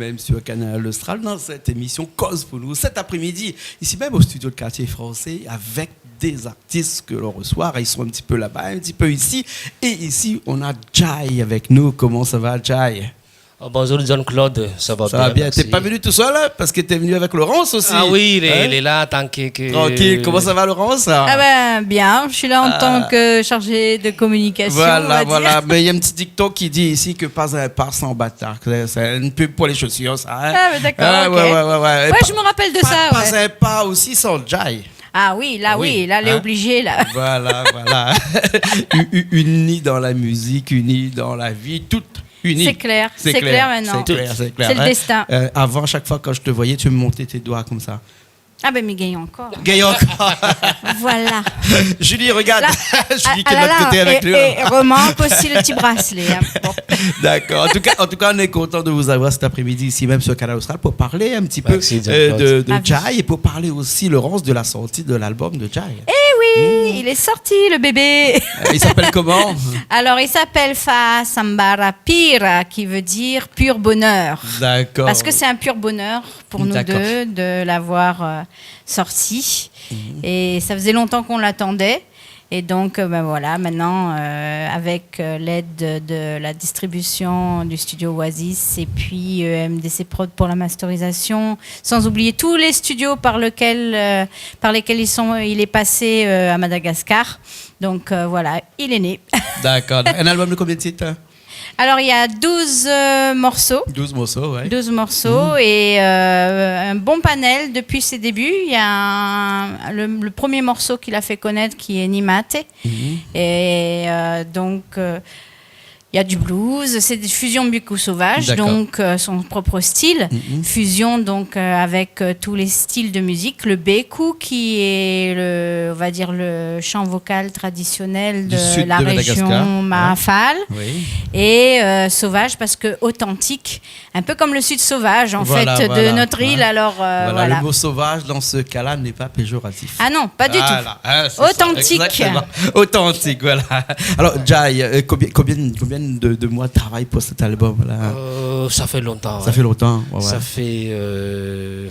même sur Canal Austral, dans cette émission Cause pour nous, cet après-midi, ici même au studio de Quartier Français, avec des artistes que l'on reçoit. Ils sont un petit peu là-bas, un petit peu ici. Et ici, on a Jai avec nous. Comment ça va, Jai? Oh, bonjour John-Claude, ça va bien. Ça va bien. Merci. T'es pas venu tout seul parce que t'es venu avec Laurence aussi. Ah oui, il Hein? est là tant que... Tranquille. Comment ça va, Laurence? Ah ben bien, je suis là en tant que chargée de communication. Voilà, on va voilà. dire. Mais il y a un petit dicton qui dit ici que pas un pas sans bâtard. C'est une pub pour les chaussures, ça. Hein? Ah ben d'accord. Ah, ok. ouais. Ouais, je me rappelle de ça. Pas Ouais. un pas aussi sans Jai. Ah oui, là Oui, elle est hein. obligée là. Voilà. Unis dans la musique, unis dans la vie, toutes unies. C'est clair maintenant. C'est clair. C'est le destin. Avant, chaque fois quand je te voyais, tu me montais tes doigts comme ça. Ah ben mais gagne encore. Gaillon encore. Voilà. Julie, regarde. Là, Julie qui est de l'autre côté avec lui. et remarque aussi le petit bracelet. Hein. Bon. D'accord. En tout cas, on est content de vous avoir cet après-midi ici même sur Canal Austral pour parler un petit peu Merci, Jean-Claude. de Jai et pour parler aussi, Laurence, de la sortie de l'album de Jai. Oui, il est sorti le bébé. Il s'appelle comment? Alors il s'appelle Fa Sambara Pira, qui veut dire pur bonheur. D'accord. Parce que c'est un pur bonheur pour nous D'accord. deux de l'avoir sorti. Et ça faisait longtemps qu'on l'attendait. Et donc, ben voilà, maintenant, avec l'aide de la distribution du studio Oasis et puis MDC Prod pour la masterisation, sans oublier tous les studios par lesquels il est passé à Madagascar. Donc voilà, il est né. D'accord. Un album de combien de titres? Alors, il y a 12 morceaux. 12 morceaux, ouais. 12 morceaux et un bon panel depuis ses débuts. Il y a le premier morceau qu'il a fait connaître qui est Nimate. Et donc, il y a du blues, c'est des fusions Buku Sauvage, D'accord. donc son propre style. Fusion donc avec tous les styles de musique. Le Beku qui est on va dire le chant vocal traditionnel Du sud de la de Madagascar. région Mahafal. Oui. Et sauvage parce que authentique, un peu comme le sud sauvage en Voilà, fait voilà. de notre île. Alors Voilà, le mot sauvage dans ce cas-là n'est pas péjoratif. Ah non, pas du Voilà. Ah, c'est Authentique. ça, exactement. Authentique, voilà. Alors, Jai, combien de mois de travail pour cet album-là? Ça fait longtemps. Ça fait longtemps. Ouais. Ça fait,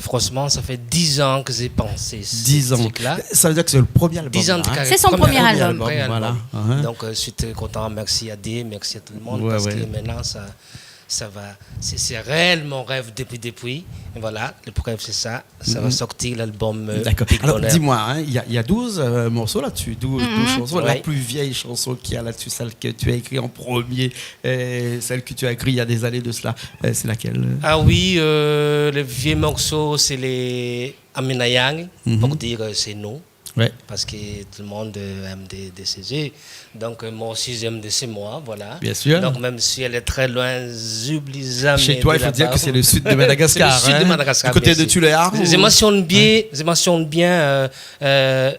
franchement, ça fait 10 ans que j'ai pensé 10 ans. truc-là. Ça veut dire que c'est le premier album. 10 ans de hein? carrière. C'est son premier album. Vrai Voilà. album. Uh-huh. Donc, je suis très content. Merci à D, merci à tout le monde. Ouais, parce ouais. que maintenant, ça va. C'est réel mon rêve depuis. Et voilà, le rêve, c'est ça. Ça va sortir l'album. D'accord. Big Alors, Bonheur. dis-moi, hein, il y a 12 morceaux là-dessus, 12 chansons. La Ouais. plus vieille chanson qu'il y a là-dessus, celle que tu as écrite en premier, celle que tu as écrite il y a des années de cela, c'est laquelle? Ah oui, le vieux morceau, c'est les Aminayang, pour dire c'est nous. Ouais. Parce que tout le monde aime des CG. Donc, moi aussi, j'aime des c'est moi, voilà. Bien sûr. Donc, même si elle est très loin, j'oublie jamais. Chez toi, il faut dire que c'est le sud de Madagascar. C'est le sud de Madagascar. Du côté bien de sûr. Tuléar. Je mentionne bien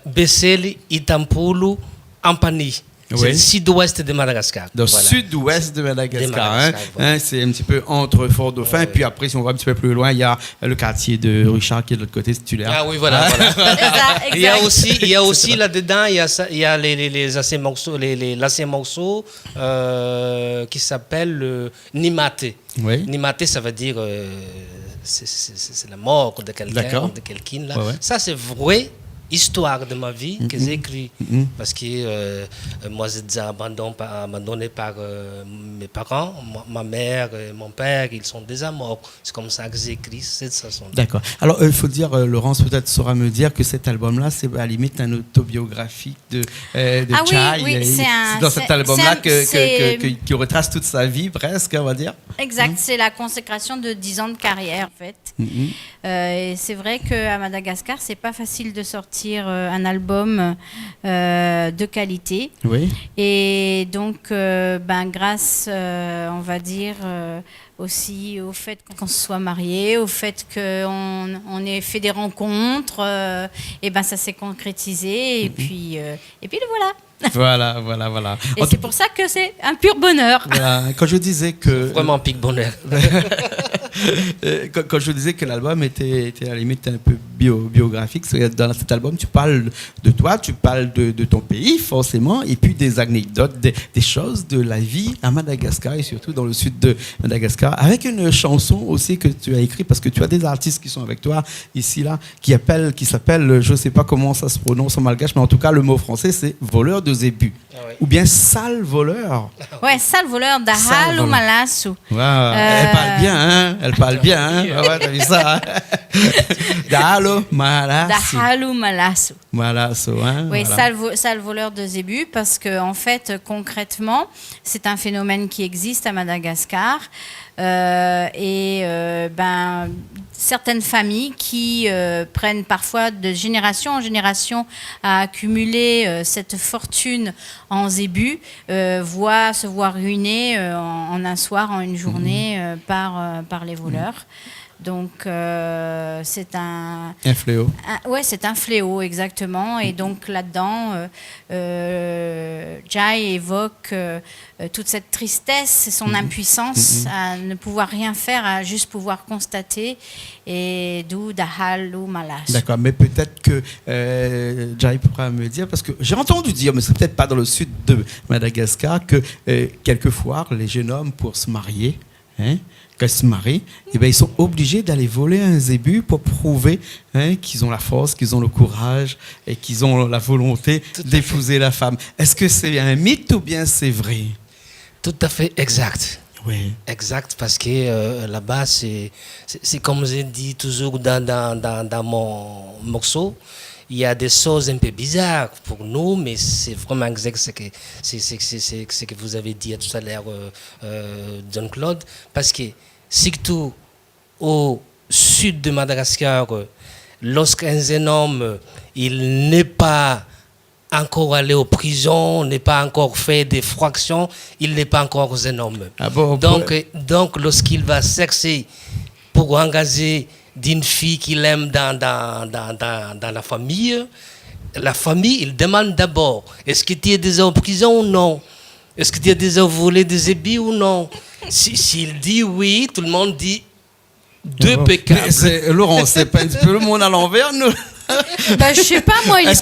Bessel, Itampulu, Ampani. C'est Oui. le sud-ouest de Madagascar. Dans le Voilà. sud-ouest de Madagascar. De Madagascar, voilà. Hein, c'est un petit peu entre Fort-Dauphin. Puis après, si on va un petit peu plus loin, il y a le quartier de Richard qui est de l'autre côté, c'est Tuléar. Ah oui, voilà. C'est ça, Il y a exact. aussi là-dedans, il y a les anciens morceaux, l'ancien morceau qui s'appelle Nimate. Oui. Nimate, ça veut dire c'est la mort de quelqu'un, D'accord. de quelqu'un là. Ouais, ouais. Ça c'est vrai. Histoire de ma vie que j'ai écrit parce que moi j'ai été abandonné par mes parents, ma mère et mon père, ils sont déjà morts. C'est comme ça que j'ai écrit cette chanson. D'accord. Alors, il faut dire, Laurence peut-être saura me dire que cet album-là, c'est à la limite un autobiographique de Ah oui, Jai. oui, c'est dans cet album-là c'est- qui retrace toute sa vie, presque, on va dire. Exact, c'est la consécration de 10 ans de carrière en fait. Et c'est vrai qu'à Madagascar, c'est pas facile de sortir un album de qualité. Oui. Et donc, grâce, on va dire, aussi au fait qu'on se soit marié, au fait qu'on ait fait des rencontres, et ça s'est concrétisé. Et puis le voilà. Voilà. Et c'est pour ça que c'est un pur bonheur. Voilà. Quand je disais que... Vraiment pic bonheur. Quand je disais que l'album était à la limite un peu biographique, c'est que dans cet album, tu parles de toi, tu parles de ton pays, forcément, et puis des anecdotes, des choses de la vie à Madagascar, et surtout dans le sud de Madagascar, avec une chanson aussi que tu as écrite, parce que tu as des artistes qui sont avec toi ici, là, qui s'appelle, je ne sais pas comment ça se prononce en malgache, mais en tout cas, le mot français, c'est voleur de zébu. Ah oui. Ou bien sale voleur. Ouais, sale voleur Sale d'Ahalu voleur. Malasu. Elle parle bien, hein? Elle parle bien, hein? Ah ouais, t'as vu ça, hein? Dahalo Malasu. D'Ahalu Malasu. Malasu, hein? Oui, Voilà. sale voleur de zébus, parce que en fait, concrètement, c'est un phénomène qui existe à Madagascar. Certaines familles qui prennent parfois de génération en génération à accumuler cette fortune en zébus voient se voir ruinés en un soir, en une journée par les voleurs. Donc c'est un fléau. ouais, c'est un fléau exactement. Et donc là-dedans, Jai évoque toute cette tristesse et son impuissance à ne pouvoir rien faire, à juste pouvoir constater. Et d'où Dahalu Malas. D'accord, mais peut-être que Jai pourra me dire, parce que j'ai entendu dire, mais c'est peut-être pas dans le sud de Madagascar, que quelquefois les jeunes hommes pour se marier, quand ils se marient, eh ben, ils sont obligés d'aller voler un zébu pour prouver qu'ils ont la force, qu'ils ont le courage et qu'ils ont la volonté d'épouser la femme. Est-ce que c'est un mythe ou bien c'est vrai? Tout à fait exact. Oui. Exact, parce que là-bas, c'est comme j'ai dit toujours dans mon morceau, il y a des choses un peu bizarres pour nous, mais c'est vraiment exact ce que vous avez dit tout à l'heure, John-Claude, parce que surtout au sud de Madagascar, lorsqu'un jeune homme il n'est pas encore allé en prison, n'est pas encore fait des fractions, il n'est pas encore un homme. Ah bon, donc lorsqu'il va chercher pour engager d'une fille qu'il aime dans la famille, il demande d'abord, est-ce que tu es déjà en prison ou non? Est-ce que tu as déjà volé des ébis ou non? S'il dit oui, tout le monde dit deux pécables. Laurent, c'est pas un petit peu le monde à l'envers, nous? Bah, je sais pas, moi, il n'est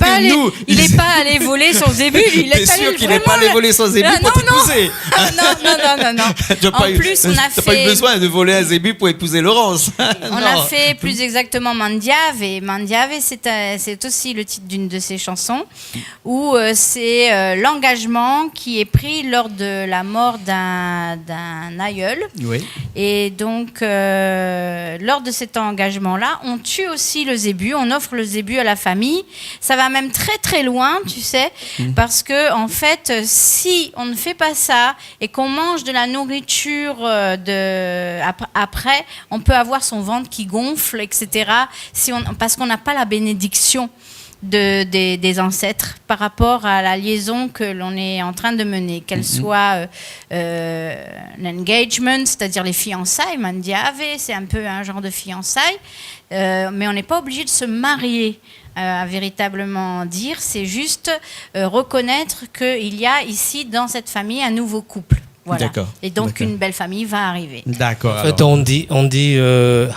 pas allé voler son zébu. T'es sûr qu'il n'est pas allé voler son zébu pour t'épouser? Non. En plus, on a t'as pas eu fait... besoin de voler un zébu pour épouser Laurence. On a fait plus exactement Mandiave. Et Mandiave, c'est aussi le titre d'une de ses chansons, où c'est l'engagement qui est pris lors de la mort d'un aïeul. Oui. Et donc, lors de cet engagement-là, on tue aussi le zébu, on offre le zébu à la famille. Ça va même très très loin, tu sais, parce que en fait, si on ne fait pas ça et qu'on mange de la nourriture après, on peut avoir son ventre qui gonfle, etc. Parce qu'on n'a pas la bénédiction des ancêtres par rapport à la liaison que l'on est en train de mener, qu'elle soit l'engagement, c'est-à-dire les fiançailles. Mandiave, c'est un peu un genre de fiançailles, mais on n'est pas obligé de se marier à véritablement dire, c'est juste reconnaître qu'il y a ici dans cette famille un nouveau couple. Voilà. D'accord. Et donc une belle famille va arriver. D'accord. En fait, on dit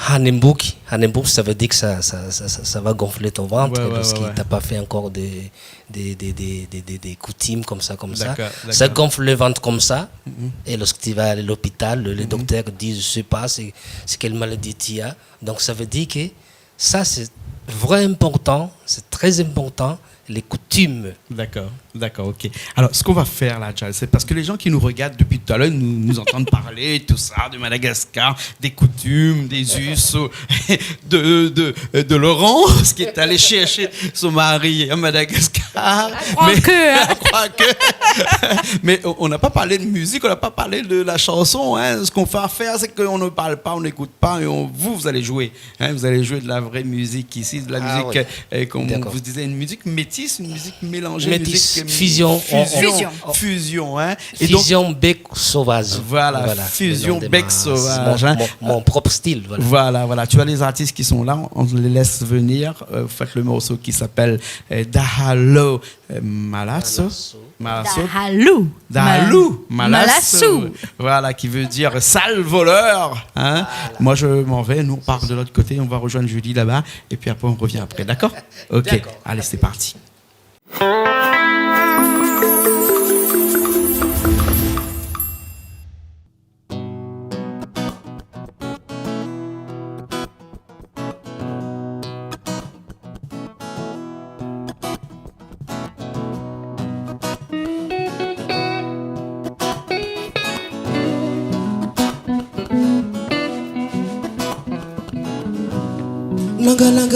Hanembuk. Hanembuk, ça veut dire que ça va gonfler ton ventre parce qu'il t'a pas fait encore des coutumes comme ça. D'accord. Ça gonfle le ventre comme ça. Et lorsque tu vas à l'hôpital, les docteurs disent, je sais pas, c'est quelle maladie tu as. Donc ça veut dire que ça, c'est vraiment important, c'est très important, les coutumes. D'accord, ok. Alors, ce qu'on va faire là, Charles, c'est parce que les gens qui nous regardent depuis tout à l'heure nous entendent parler, tout ça, de Madagascar, des coutumes, des us, de Laurence qui est allé chercher son mari à Madagascar. Mais on n'a pas parlé de musique, on n'a pas parlé de la chanson. Ce qu'on fait à faire, c'est qu'on ne parle pas, on n'écoute pas, et vous allez jouer. Vous allez jouer de la vraie musique ici, de la musique, comme vous disiez, une musique métisse, une musique mélangée. Fusion. Fusion. Et fusion donc, bec sauvage. Voilà, fusion bec sauvage. Mon propre style. Voilà. Tu as les artistes qui sont là, on les laisse venir. Faites le morceau qui s'appelle Dahalo Malasso. Malasso. Dahalou. Dahalou. Malassou. Malassou. Voilà, qui veut dire sale voleur. Hein. Voilà. Moi, je m'en vais. Nous, on part de l'autre côté. On va rejoindre Julie là-bas. Et puis après, on revient après. D'accord? Ok. D'accord. Allez, c'est parti.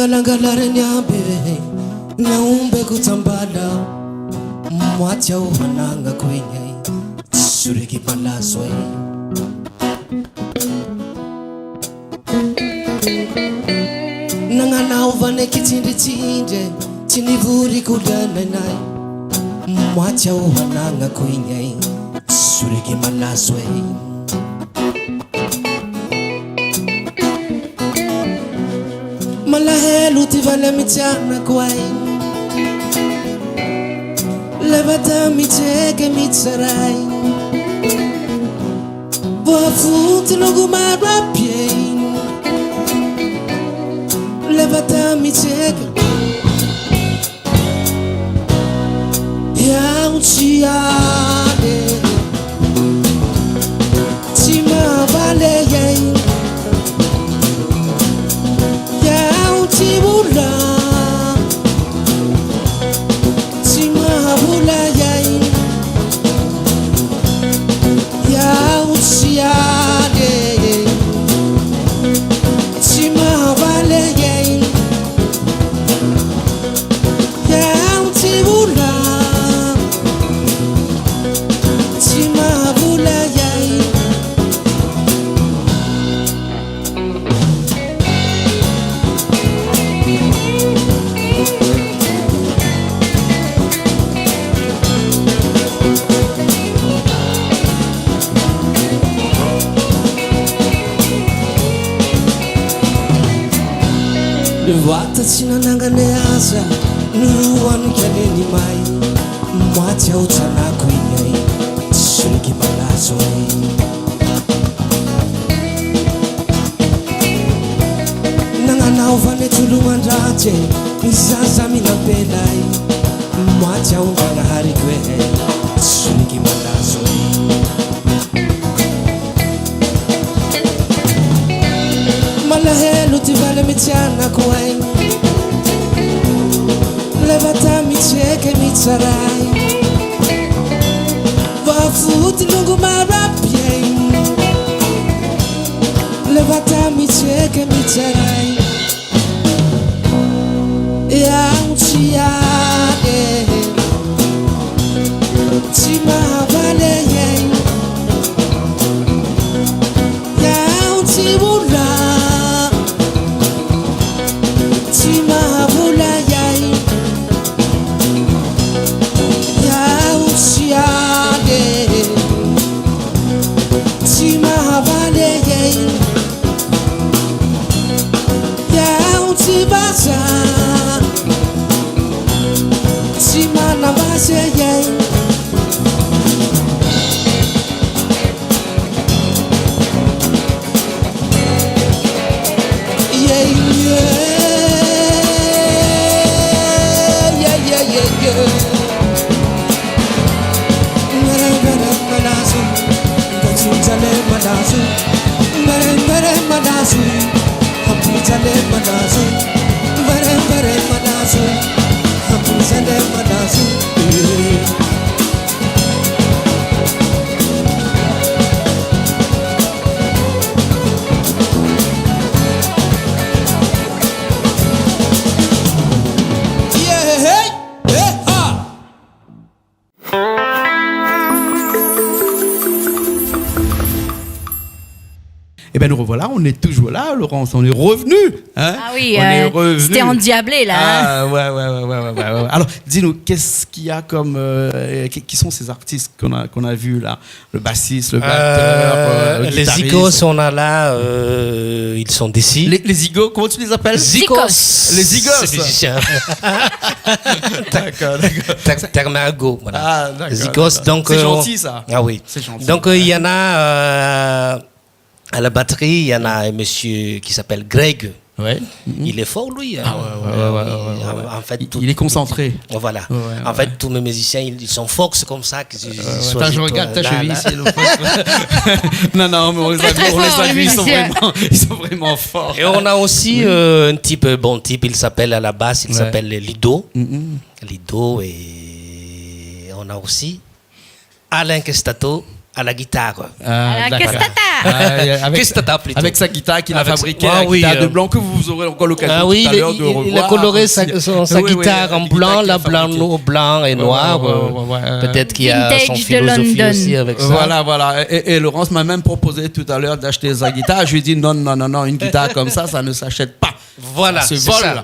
Langa lareniabe naumbe kutambala mwatia uhananga kwenye suriki palaswe nangana uvane kitindi tinde tinivuri kudana nai mwatia uhananga kwenye suriki palaswe malahelu tivale mitiana kwai levata mitege mitsarai wafuti logumara pien levata mitege ya uchiade tima vale yei Tibula, Timabula yai, ya usiade, Timabale yai, ya tibula, Timabula yai. Vata chinanangane asa nuanu keleni mai mwatia utana kwenye shuliki balazo nangana uvane tulumandrate mizaza minapelai mwatia ungana hari kwe shuliki balazo malahelu tivale mitiana kwai levata micheke mitsarai vafuti lungumara pien levata micheke mitsarai ya uchiade tima vale yei ya utibula Timabula yai ya uchiade Timabale yai ya utibaza Ben nous revoilà, on est toujours là, Laurence, on est revenu. Hein? Ah oui, on est revenu. c'était endiablé là. Hein. Ah ouais. Alors, dis-nous, qu'est-ce qu'il y a comme, qui sont ces artistes qu'on a vus là, le bassiste, le batteur, le les guitariste. Zigos, on a là, ils sont d'ici. Les Zigos, comment tu les appelles? Zigos. Les Zigos. C'est musicien. D'accord. Termergo, voilà. Ah, d'accord. Les Zigos, d'accord. donc. C'est gentil ça. Ah oui. C'est gentil. Donc il y en a à la batterie, il y en a un monsieur qui s'appelle Greg. Ouais. Il est fort lui. Ah ouais. En fait, Il est concentré. Voilà. Ouais, en fait, tous mes musiciens, ils sont forts, c'est comme ça. Que Attends, je regarde ta cheville ici. Non, mais on les a vus, ils sont vraiment forts. Et on a aussi un type, bon type, il s'appelle à la basse, il s'appelle Lido. Lido, et on a aussi Alain Kestato à la guitare. Avec sa guitare qu'il a fabriquée, la guitare de blanc que vous aurez encore l'occasion tout à l'heure de revoir. Il a coloré sa guitare en blanc, là, blanc et noir. Peut-être qu'il y a son philosophie aussi avec ça. Voilà. Et Laurence m'a même proposé tout à l'heure d'acheter sa guitare. Je lui ai dit non, une guitare comme ça ne s'achète pas. Voilà, c'est vol.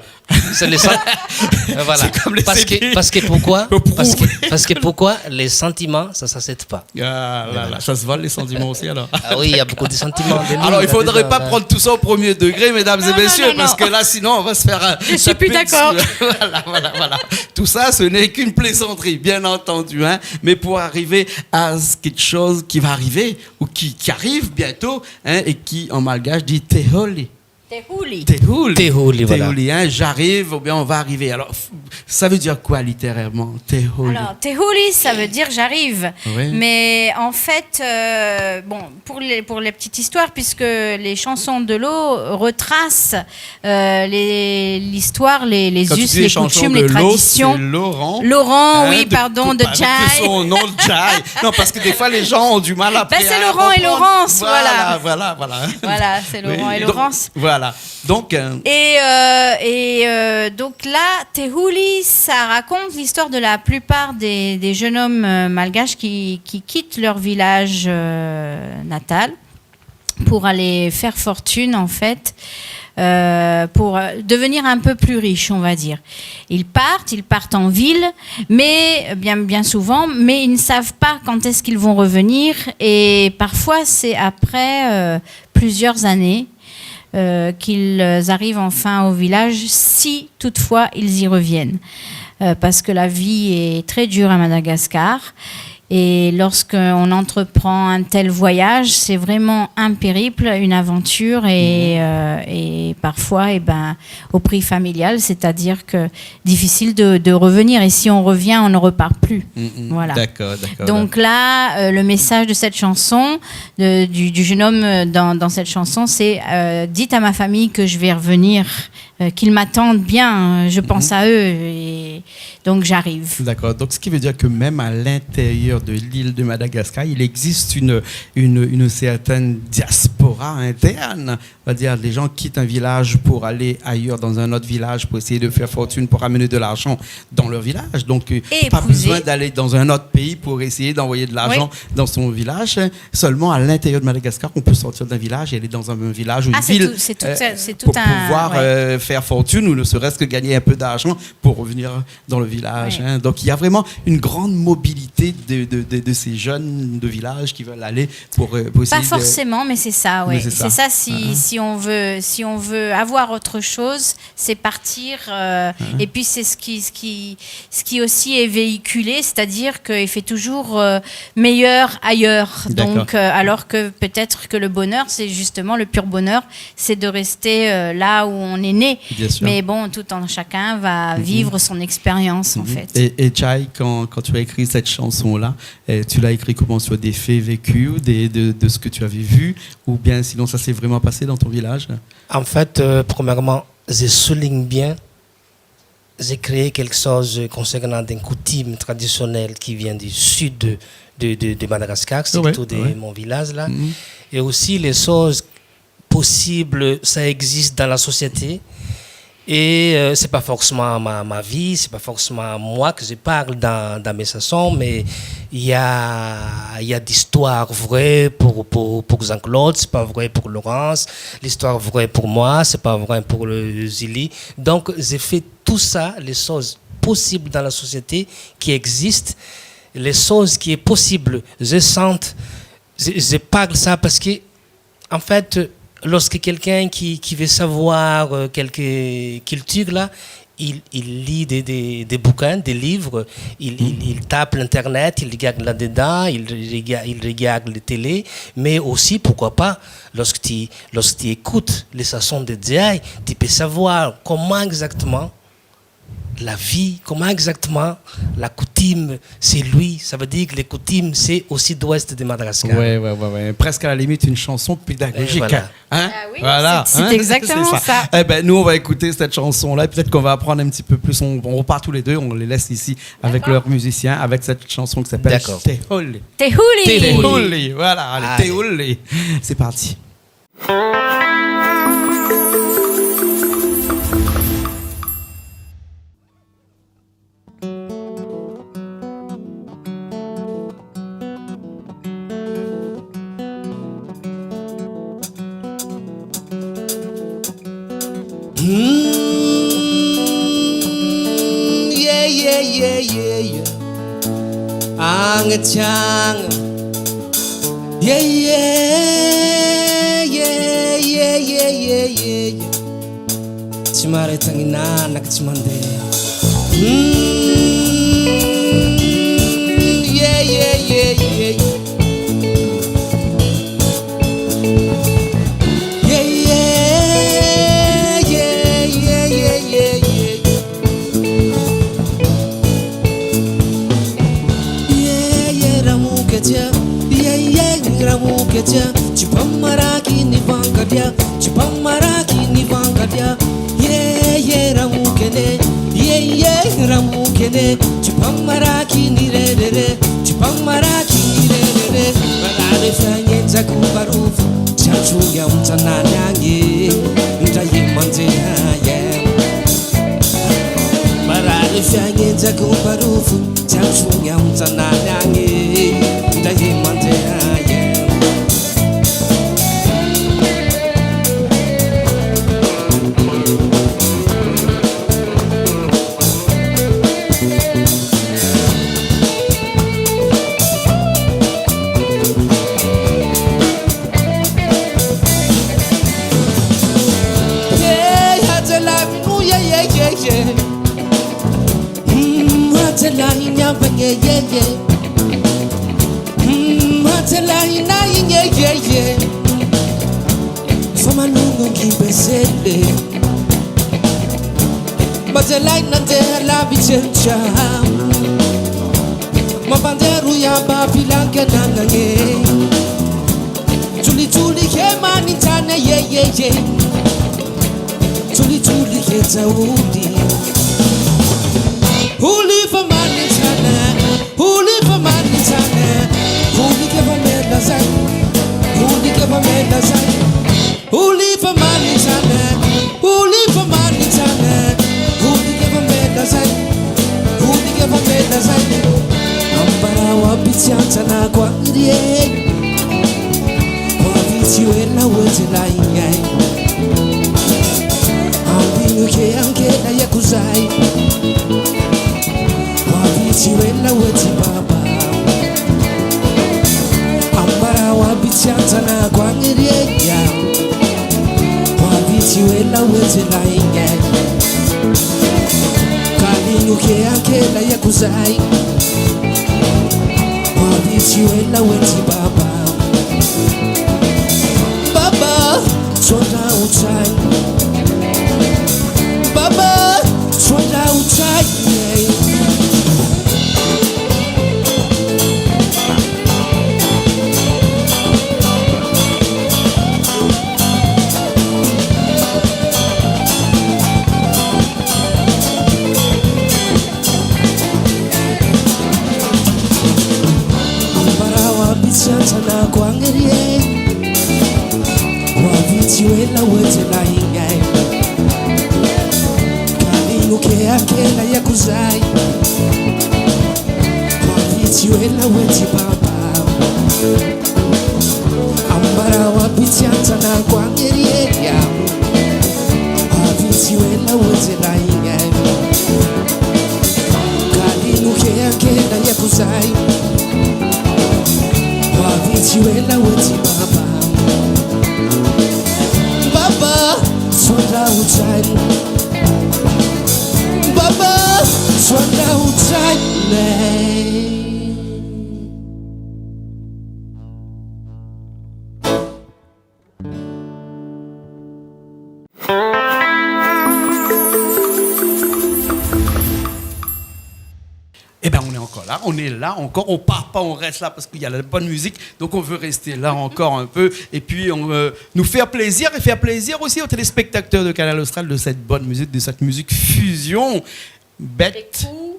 C'est les voilà. C'est comme les parce que pourquoi les sentiments, ça s'achète pas. Ah là, ça se vole les sentiments aussi alors. Ah oui, il y a beaucoup de sentiments. Alors il faudrait pas prendre tout ça au premier degré, mesdames et messieurs, parce que là sinon on va se faire. Je suis plus d'accord. Voilà. Tout ça, ce n'est qu'une plaisanterie, bien entendu, hein. Mais pour arriver à quelque chose qui va arriver ou qui arrive bientôt, hein, et qui en malgache dit teholi. Tehuli, voilà. Hein, j'arrive ou bien on va arriver. Alors, ça veut dire quoi littérairement, Tehuli? Alors, Tehuli, ça veut dire j'arrive. Oui. Mais en fait, pour les petites histoires, puisque les chansons de l'eau retracent l'histoire, les us, les coutumes, les traditions. C'est Laurent. Laurent, oui, pardon, de Jai. Son nom de Jai. Non, parce que des fois les gens ont du mal à. C'est Laurent et Laurence, voilà. Voilà, c'est Laurent et Laurence. Voilà. Donc. Donc là, Tehuli, ça raconte l'histoire de la plupart des jeunes hommes malgaches qui quittent leur village natal pour aller faire fortune, en fait, pour devenir un peu plus riches, on va dire. Ils partent en ville, mais bien souvent, mais ils ne savent pas quand est-ce qu'ils vont revenir, et parfois c'est après plusieurs années qu'ils arrivent enfin au village, si toutefois ils y reviennent. Parce que la vie est très dure à Madagascar. Et lorsqu'on entreprend un tel voyage, c'est vraiment un périple, une aventure et parfois au prix familial, c'est-à-dire que difficile de revenir. Et si on revient, on ne repart plus. Voilà. D'accord. Donc là, le message de cette chanson, du jeune homme dans cette chanson, c'est dites à ma famille que je vais revenir, qu'ils m'attendent bien, je pense à eux et donc j'arrive. D'accord, donc ce qui veut dire que même à l'intérieur de l'île de Madagascar, il existe une certaine diaspora interne. On va dire, les gens quittent un village pour aller ailleurs dans un autre village pour essayer de faire fortune, pour ramener de l'argent dans leur village. Donc, pas besoin d'aller dans un autre pays pour essayer d'envoyer de l'argent dans son village. Seulement à l'intérieur de Madagascar, on peut sortir d'un village et aller dans un village ou une ville pour pouvoir faire fortune ou ne serait-ce que gagner un peu d'argent pour revenir dans le village. Hein. Donc, il y a vraiment une grande mobilité de ces jeunes de village qui veulent aller pour essayer. Pas forcément, mais c'est ça. Ouais. C'est ça. Si on veut avoir autre chose, c'est partir. Et puis c'est ce qui aussi est véhiculé, c'est-à-dire qu'il fait toujours meilleur ailleurs. Donc alors que peut-être que le bonheur, c'est justement le pur bonheur, c'est de rester là où on est né. Mais bon, chacun va vivre son expérience en fait. Et Jai, quand tu as écrit cette chanson-là, tu l'as écrit comment, sur des faits vécus, de ce que tu avais vu, ou bien sinon ça s'est vraiment passé dans ton village? En fait, premièrement, je souligne bien, j'ai créé quelque chose concernant des coutumes traditionnelles qui vient du sud de Madagascar, surtout de mon village là. Et aussi les choses possibles, ça existe dans la société. Et c'est pas forcément ma vie, c'est pas forcément moi que je parle dans mes chansons, mais il y a d'histoires vraies pour Jean-Claude, c'est pas vrai pour Laurence, l'histoire vraie pour moi, c'est pas vrai pour le Zili. Donc j'ai fait tout ça, les choses possibles dans la société qui existent, les choses qui est possible, je parle ça parce que en fait, lorsque quelqu'un qui veut savoir quelques cultures là, il lit des bouquins, des livres, il tape l'internet, il regarde là-dedans, il regarde la télé, mais aussi, pourquoi pas, lorsque tu écoutes les chansons de Diaye, tu peux savoir comment exactement la vie, comment exactement la coutume, c'est lui. Ça veut dire que les coutumes, c'est au sud-ouest de Madagascar. Ouais. Presque à la limite une chanson pédagogique. Voilà. Hein? Ah oui, Voilà. c'est exactement ça. Eh ben, nous, on va écouter cette chanson-là. Peut-être qu'on va apprendre un petit peu plus. On repart tous les deux. On les laisse ici avec leurs musiciens, avec cette chanson qui s'appelle Tehuli. Tehuli. Voilà, allez, Tehuli. C'est parti. Yeah. Angachang. Yeah. Chimare tangina nakchimande. Yeah. Chipamaraki ni vangadia, yeah, ramukene, yeah, ramukene, chipamaraki ni re, chipamaraki ni re, barare fanye zakubarufu, chachu ya mtananyange, mtayimanje ya, barare fanye zakubarufu, chachu ya mtananyange, mtayimanje ya. Yeah. Fama nungu kibesele, Bazelai nante la vichencha, Mabanderu ya babilanke nangange, Tuli kema nitane yeah. Tuli keta udi. Who live a man in China? Who live a man in China? Who live a man in China? Who live a man in China? Who live a man in China? Who live a man in China? Who live a man in China? Who live a man in China? Ampara wa pichanta na kwa ndiye, kwa vitiwe na wote la ingai. Ambinguke anke na yakuzai. Wabitiwela weti baba, ambara wabitianta na kwa ngiria, wabitiwela weti la inge, kalinguke ankela ya kuzai, wabitiwela weti baba, chonda uchai, baba chonda uchai. Sana kwa ngerie, wabitiwela wote la ingai, kalinguke akela ya kuzai, Wavitiwela weti papa Ambara wapitianza na kwa ngeri ya Wavitiwela weti rainga Kalinuke yake na yakuzai Wavitiwela weti papa Baba swanda uchai Baba swanda uchai Eh bien, on est encore là, on est là encore, on part pas, on reste là parce qu'il y a la bonne musique, donc on veut rester là encore un peu et puis on nous faire plaisir et faire plaisir aussi aux téléspectateurs de Canal Austral de cette bonne musique, de cette musique fusion. Békou.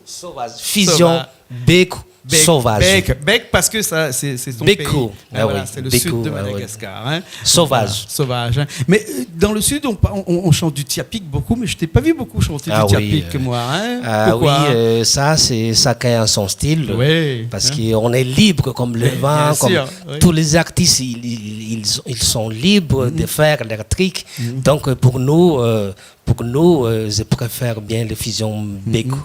Sauvage. Fusion. Békou. Sauvage. Bec parce que ça, c'est son Békou. pays. Ah Voilà, oui. c'est le Békou, sud de ah oui. Madagascar. Hein. Sauvage. Voilà, sauvage. Hein. Mais dans le sud, on chante du tiapik beaucoup, mais je t'ai pas vu beaucoup chanter Ah du oui, tiapik, moi. Hein. Ah Pourquoi? oui, ça, c'est chacun a son style. Oui. Parce Hein. qu'on est libre comme le vent, bien comme sûr, oui. tous les artistes, ils sont libres de faire leur truc. Donc pour nous, je préfère bien les fusions Békou.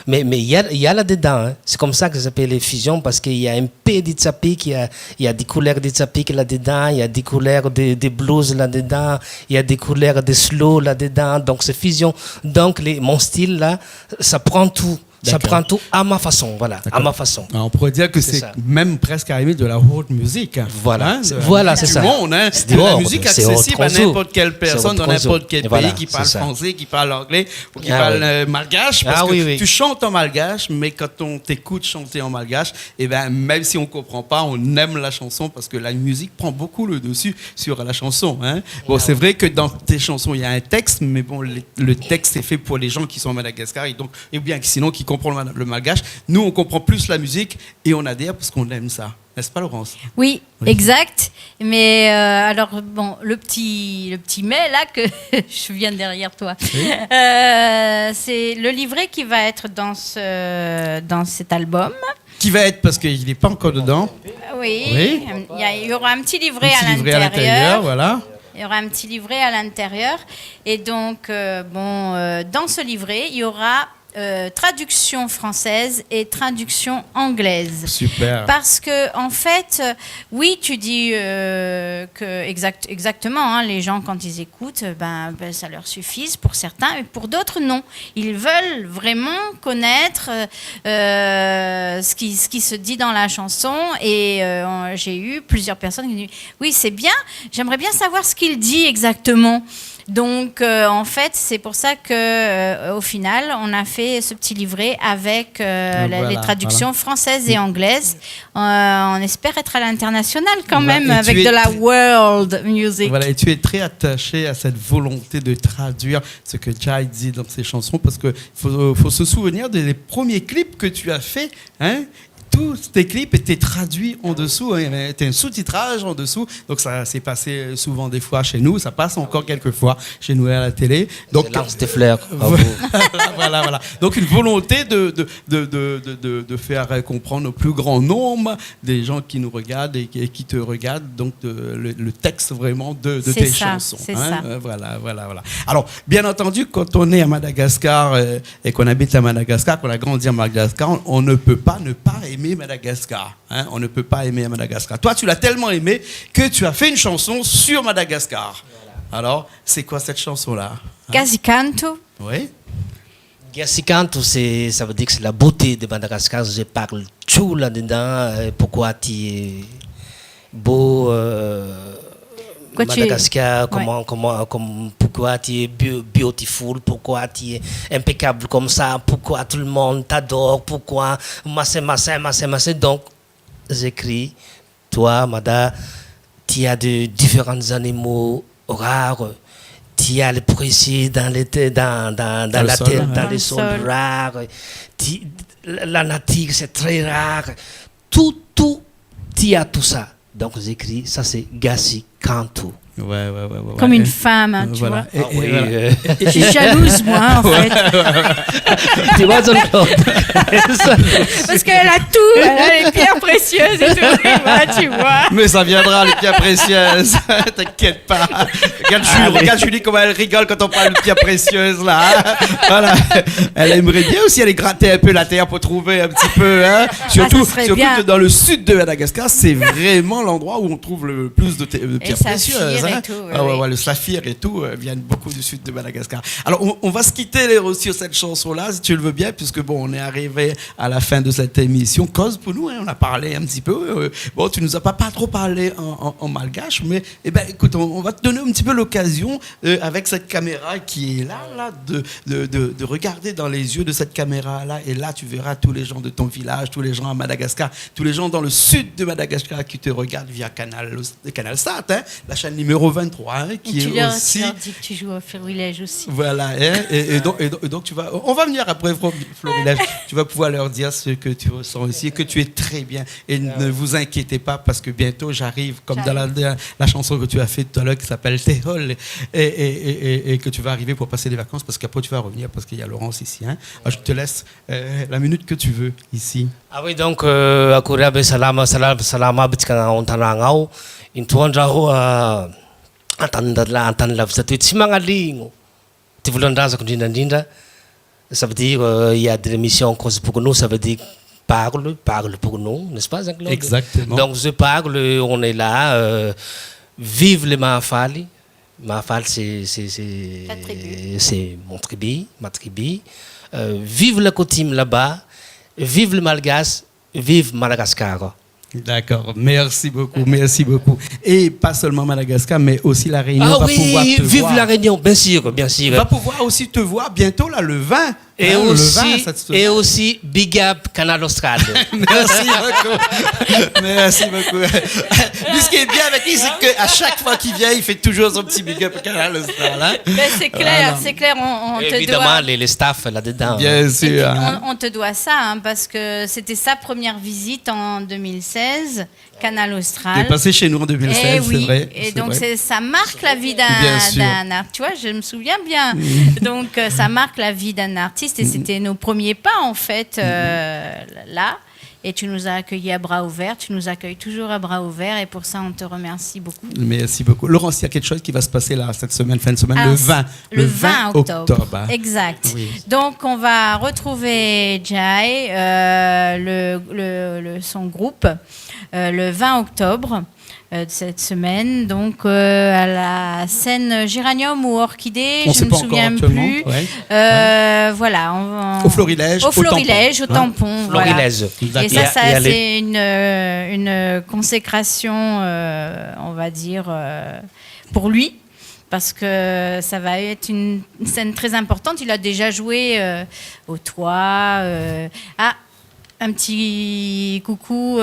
Mais il y a là-dedans, hein. C'est comme ça que ça s'appelle les fusions parce qu'il y a un peu de tsapik, il y a des couleurs de tsapik là-dedans, il y a des couleurs de blues là-dedans, il y a des couleurs de slow là-dedans, donc c'est fusion. Donc mon style là, ça prend tout. Ça D'accord. prend tout à ma façon, voilà, à ma façon. Alors, on pourrait dire que C'est c'est ça. même presque arrivé de la haute musique. Hein. Voilà. Hein, de la Voilà, musique c'est du ça. monde, hein. C'est De la autre, musique c'est accessible autre à n'importe quelle chose. personne C'est dans autre n'importe chose. quel Voilà, pays qui parle c'est ça. français, qui parle anglais ou qui Ah parle oui. malgache. Parce Ah que oui, oui. tu chantes en malgache, mais quand on t'écoute chanter en malgache, et ben, même si on ne comprend pas, on aime la chanson parce que la musique prend beaucoup le dessus sur la chanson. Hein. Bon, c'est vrai que dans tes chansons, il y a un texte, mais bon, le texte est fait pour les gens qui sont à Madagascar et, donc, et bien sinon qui comprennent le malgache. Nous, on comprend plus la musique et on adhère parce qu'on aime ça. N'est-ce pas, Laurence? Oui, Oui. exact. Mais alors, bon, le petit mais là que je viens derrière toi, c'est le livret qui va être dans cet album. Qui va être, parce qu'il n'est pas encore dedans, Oui, Oui. il y aura un petit livret, un petit livret à l'intérieur, voilà. Il y aura un petit livret à l'intérieur. Et donc, dans ce livret, il y aura traduction française et traduction anglaise. Super. Parce que en fait, oui, tu dis que exactement, hein, les gens quand ils écoutent, ben, ça leur suffit pour certains, et pour d'autres non. Ils veulent vraiment connaître ce qui se dit dans la chanson. Et j'ai eu plusieurs personnes qui disent oui, c'est bien. J'aimerais bien savoir ce qu'il dit exactement. Donc, en fait, c'est pour ça que, au final, on a fait ce petit livret avec les traductions françaises et anglaises. On espère être à l'international quand Voilà. même, Et avec tu de es la world music. Voilà, et tu es très attaché à cette volonté de traduire ce que Jai dit dans ses chansons, parce qu'il faut se souvenir des premiers clips que tu as faits, hein. Tous tes clips étaient traduits en dessous, hein. Il y avait un sous-titrage en dessous, donc ça s'est passé souvent des fois chez nous, ça passe encore quelques fois chez nous à la télé. Donc Je lance des fleurs. voilà. Donc une volonté de faire comprendre au plus grand nombre des gens qui nous regardent et qui te regardent, donc le texte vraiment de C'est tes ça, chansons. c'est ça. Voilà. Alors, bien entendu, quand on est à Madagascar et qu'on habite à Madagascar, qu'on a grandi à Madagascar, on ne peut pas ne pas aimer Madagascar. Hein. On ne peut pas aimer Madagascar. Toi, tu l'as tellement aimé que tu as fait une chanson sur Madagascar. Voilà. Alors, c'est quoi cette chanson-là, hein? Gazicanto. Oui. Gazicanto, ça veut dire que c'est la beauté de Madagascar. Je parle tout là-dedans. Pourquoi tu es beau, Madagascar, pourquoi tu es beautiful, pourquoi tu es impeccable comme ça, pourquoi tout le monde t'adore, pourquoi massé. Donc, j'écris, toi, Mada, tu as de différents animaux rares. Tu as le précieux dans la terre, dans les sols rares. La nature, c'est très rare. Tout, tu as tout ça. Donc j'écris, ça c'est Gazicanto. Kantou. Ouais. Comme une femme, hein, tu Voilà. vois. Voilà. Je suis jalouse, moi, en fait. Tu vois, Jean-Claude. Parce qu'elle a tout. Elle a les pierres précieuses et tout. Tu vois. Mais ça viendra, les pierres précieuses. T'inquiète pas. Regarde Julie comment elle rigole quand on parle de pierres précieuses, là. Voilà. Elle aimerait bien aussi aller gratter un peu la terre pour trouver un petit peu. Hein. Surtout que dans le sud de Madagascar, c'est vraiment l'endroit où on trouve le plus de pierres précieuses. Et tout, le saphir et tout viennent beaucoup du sud de Madagascar. Alors, on va se quitter sur cette chanson-là, si tu le veux bien, puisque bon, on est arrivé à la fin de cette émission. Cause pour nous, hein, on a parlé un petit peu. Bon, tu nous as pas trop parlé en malgache, mais écoute, on va te donner un petit peu l'occasion, avec cette caméra qui est là de regarder dans les yeux de cette caméra-là. Et là, tu verras tous les gens de ton village, tous les gens à Madagascar, tous les gens dans le sud de Madagascar qui te regardent via Canal Sat, hein, la chaîne numéro 23, hein, qui est aussi... Tu leur dis que tu joues au Florilège aussi. Voilà, hein, et donc on va venir après Florilège, tu vas pouvoir leur dire ce que tu ressens aussi, et que tu es très bien. Et ne vous inquiétez pas, parce que bientôt j'arrive, comme dans la chanson que tu as faite tout à l'heure qui s'appelle Tehol, et que tu vas arriver pour passer les vacances, parce qu'après tu vas revenir, parce qu'il y a Laurence ici. Hein. Alors, je te laisse la minute que tu veux ici. Ah oui, donc, à Korea, salama, bitika on tanangao, intuandraho, antany lavitra toy tsy magnaligno ty volan-drazako indrindrandrindra, ça veut dire il y a des émissions cause pour nous, ça veut dire parle pour nous, n'est-ce pas, Jean-Claude? Exactement. Donc je parle, on est là, vive les Mahafali. Mahafali c'est mon tribu, ma tribu. Vive le Kotim là-bas, vive le Malgache, vive Madagascar. D'accord, merci beaucoup. Et pas seulement Madagascar, mais aussi la Réunion va pouvoir te vive voir. la Réunion, bien sûr. Va pouvoir aussi te voir bientôt là le 20. Et, hein, aussi, le 20, et aussi, big up Canal Austral. Merci beaucoup. Lui, ce qui est bien avec lui, c'est qu'à chaque fois qu'il vient, il fait toujours son petit big up Canal Austral. Hein. Ben, c'est clair, on te doit... Évidemment, les staffs là-dedans. Bien sûr. Hein. On te doit ça, hein, parce que c'était sa première visite en 2016, Canal Austral. Il est passé chez nous en 2016, c'est vrai. Et donc, ça marque la vie d'un artiste. Tu vois, je me souviens bien. Donc, ça marque la vie d'un artiste. Et c'était nos premiers pas, en fait, là. Et tu nous as accueillis à bras ouverts. Tu nous accueilles toujours à bras ouverts. Et pour ça, on te remercie beaucoup. Merci beaucoup. Laurence, il y a quelque chose qui va se passer là, cette semaine, fin de semaine, le 20 octobre. Exact. Oui. Donc, on va retrouver Jai, son groupe, le 20 octobre. De cette semaine, donc à la scène Géranium ou Orchidée, je ne me souviens plus. Ouais. Voilà, au Florilège, au tampon. Florilège. Voilà. Et ça c'est une consécration, on va dire, pour lui. Parce que ça va être une scène très importante. Il a déjà joué au toit. Un petit coucou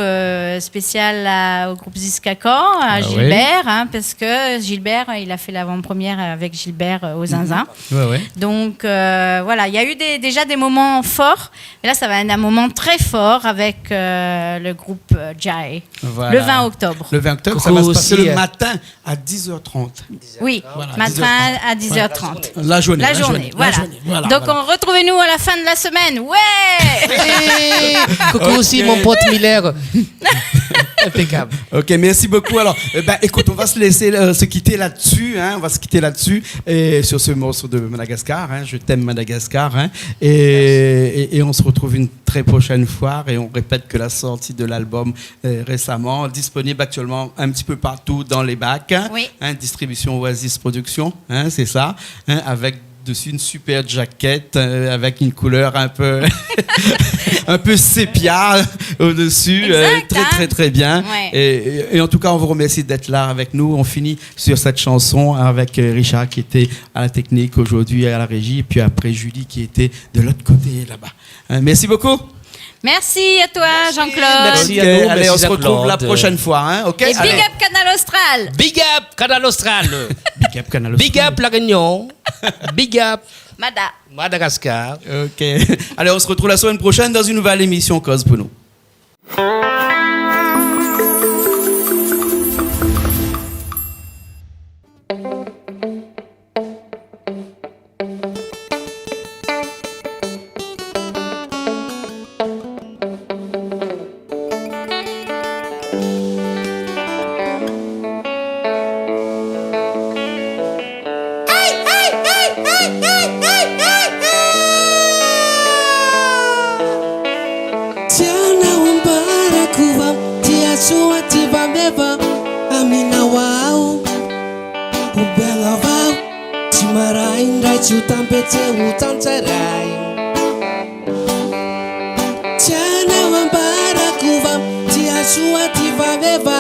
spécial au groupe Ziskakan, à Gilbert, hein, parce que Gilbert, il a fait l'avant-première avec Gilbert au Zinzin. Ouais. Donc voilà, il y a eu déjà des moments forts, mais là ça va être un moment très fort avec le groupe Jai, voilà. Le 20 octobre. Le 20 octobre, ça va se passer le matin à 10h30. Oui, voilà, matin à 10h30. La journée, voilà. Donc retrouvez-nous à la fin de la semaine. Ouais. Coucou aussi mon pote Miller. Impeccable. Ok, merci beaucoup. Alors, écoute, on va se laisser se quitter là-dessus. Hein, on va se quitter là-dessus et sur ce morceau de Madagascar. Hein, je t'aime Madagascar. Hein, et on se retrouve une très prochaine fois. Et on répète que la sortie de l'album récemment disponible actuellement un petit peu partout dans les bacs. Hein, oui. Hein, distribution Oasis Production. Hein, c'est ça. Hein, avec dessus une super jaquette avec une couleur un peu un peu sépia au-dessus, très bien. Ouais. Et en tout cas, on vous remercie d'être là avec nous. On finit sur cette chanson avec Richard qui était à la technique aujourd'hui à la régie, et puis après Julie qui était de l'autre côté là-bas. Merci beaucoup. Merci à toi, Jean-Claude. Merci à nous. Allez, merci on se retrouve la prochaine fois. Hein, okay? Et big up Canal Austral. Big up Canal Austral. Big up Canal Austral. Big up La Réunion. Big up Madagascar. Ok. Allez, on se retrouve la semaine prochaine dans une nouvelle émission Cause pour nous. tsy ho tampetse ho tantsaray tianao ambarako va ty asoa ty vaveva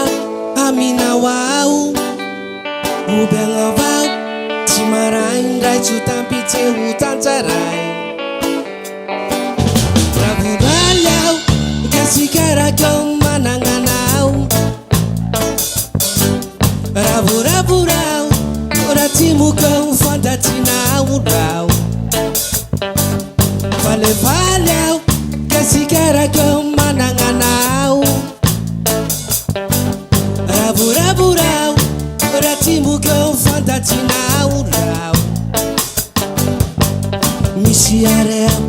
aminao ao obiagna vao tsy maraindray tsy ho tampetse ho tantsaray ravoraly ao kasikarakao manananao ravoravorao raha ty mokao fantatinao rao falefaly ao kasikarakao manananao ravoravorao raha ty mokao fantatinao rao misy are ao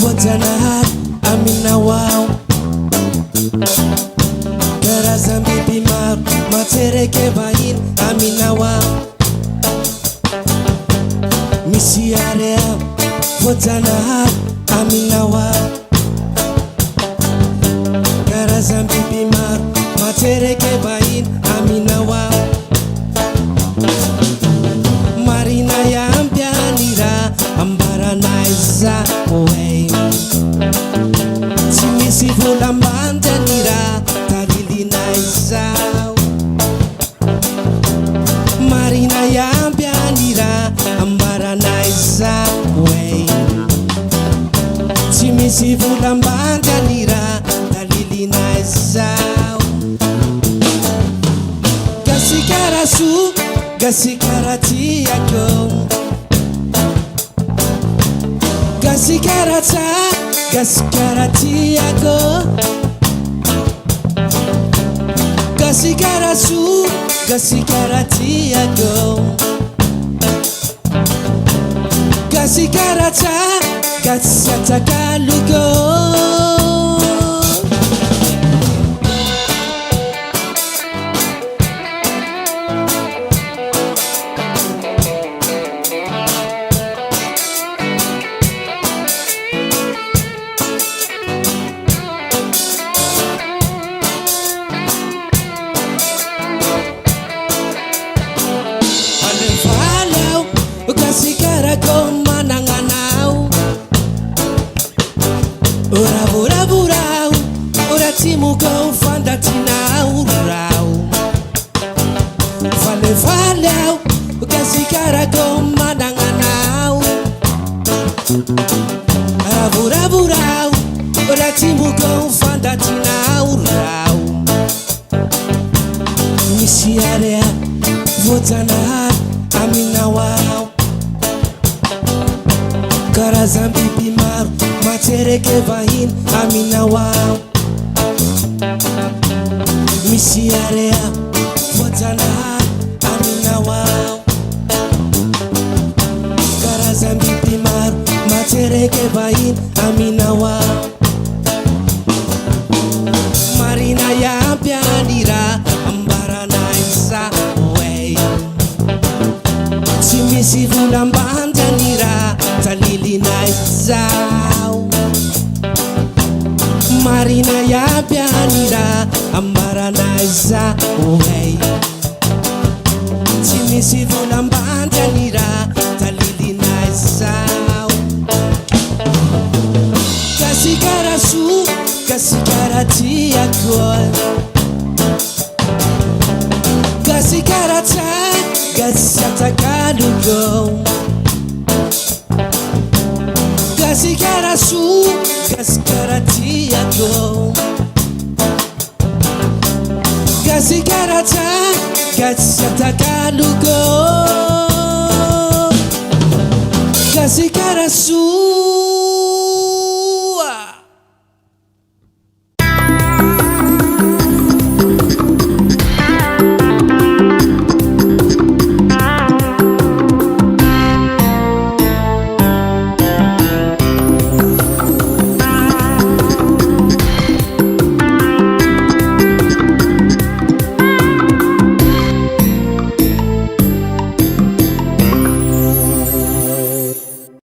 voajanahary aminao ao karazam-biby maro matsereke vahiny aminao ao misy are ao voajanahary aminao ao karazam-biby maro matsereke vahiny aminao ao marina iampy raha ambaranay zaho hey tsy misy volambantany raha talilinay zao marina iampy raha ambaranay zaho hey tsy misy volambantany raha talilinay zao gasikara so gasikara tiako gasikara tsa gasikara tiako gasikara so gasikara tiako gasikara tsa gatsatakaluko Ora ora timukau fandatinau rau Fale kasikara ko madanganau Ora ora timukau fandatinau rau Misi area votana aminawau Karazambibi maru matereke vahin aminawau Misi area votana aminawau Karazambibi maru matereke vahin aminawau Marina ya pianira ambarana isa way Simisi vulambantanira talilina izao Marina ya pianira ambarana isa way Simisi vulambantanira talilina izao Kasikara su kasikara tiako Kasikara ta gasata kalugo Kasikara su kasikara tiako Kasikara ta gasata kalugo Kasikara su